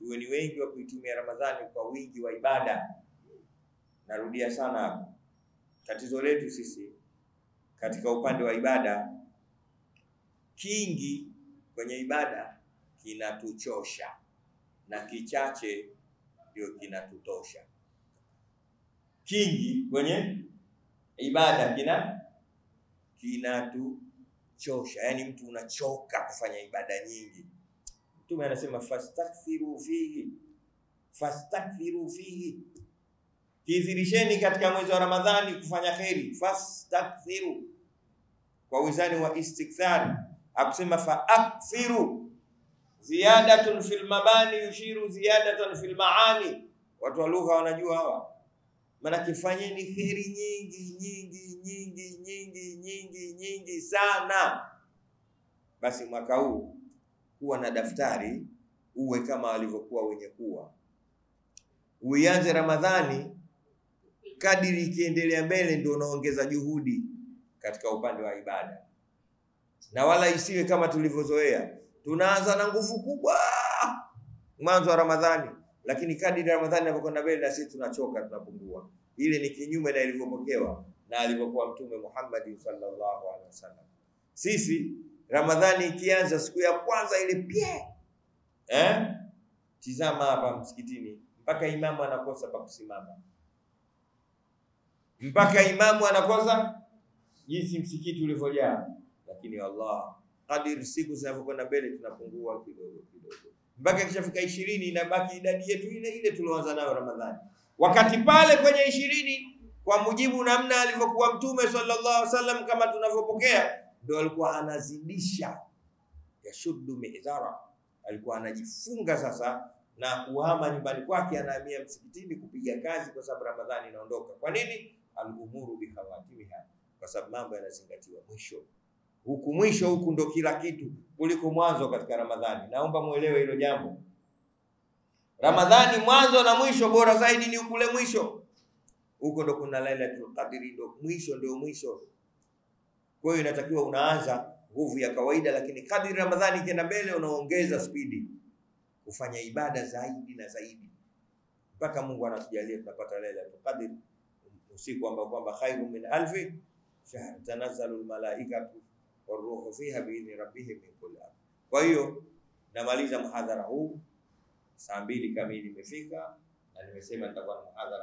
tuwe ni wengi wa kuitumia Ramadhani kwa wingi wa ibada. Narudia sana hapo. Tatizo letu sisi katika upande wa ibada, kingi kwenye ibada kinatuchosha na kichache ndio kinatutosha. Kingi kwenye ibada kinatuchosha, yani mtu unachoka kufanya ibada nyingi. Mtume anasema fastakfiru fihi, kithirisheni katika mwezi wa Ramadhani kufanya khairi. Fastakfiru kwa wizani wa istikthar, akusema faakfiru, ziyadatun fil mabani yushiru ziyadatan fil maani. Watu wa lugha wanajua hawa. Maana kifanyeni khairi nyingi sana. Basi mwaka huu kuwa na daftari, uwe kama walivyokuwa wenye kuwa. Uianze Ramadhani, kadiri ikiendelea mbele ndio unaongeza juhudi katika upande wa ibada. Na wala isiwe kama tulivyozoea. Tunaanza na nguvu kubwa mwanzo wa Ramadhani, lakini kadiri Ramadhani inapokwenda mbele na sisi tunachoka, tunapungua. Ile ni kinyume na ilivyopokewa na alivyokuwa Mtume Muhammad sallallahu alaihi wasallam. Sisi Ramadhani ikianza siku ya kwanza ile tizama hapa msikitini mpaka imamu anakosa pa kusimama. Mpaka imamu anakosa jinsi msikiti ulivyojaa. Lakini Allah, kadiri siku zinavyokwenda mbele tunapungua kidogo. Mpaka kishafika 20 inabaki idadi yetu ile tulioanza nayo Ramadhani. Wakati pale kwenye 20 kwa mujibu namna alivyokuwa Mtume sallallahu alaihi wasallam kama tunavyopokea, ndio alikuwa anazidisha yashuddu mi'zara. Alikuwa anajifunga sasa na kuhama nyumbani kwake, anahamia msikitini kupiga kazi, kwa sababu Ramadhani inaondoka. Kwa nini? Al-umuru bi khawatimiha, kwa sababu mambo yanazingatiwa mwisho. Mwisho huku ndo kila kitu kuliko mwanzo katika Ramadhani. Naomba muelewe hilo jambo. Ramadhani mwanzo na mwisho, bora zaidi ni ukule mwisho. Huko ndo kuna Lailatul Qadri, ndo mwisho. Kwa hiyo inatakiwa unaanza nguvu ya kawaida, lakini kadri Ramadhani ikienda mbele unaongeza spidi kufanya ibada zaidi na zaidi, mpaka Mungu anatujalia tunapata Lailatul Qadr, usiku ambao kwamba khairu min alfi shahr tanazzalu almalaikatu waruhu fiha biidhni rabbihim min kulli amr. Kwa hiyo namaliza muhadhara huu, saa 2 kamili imefika, na nimesema nitakuwa na muhadhara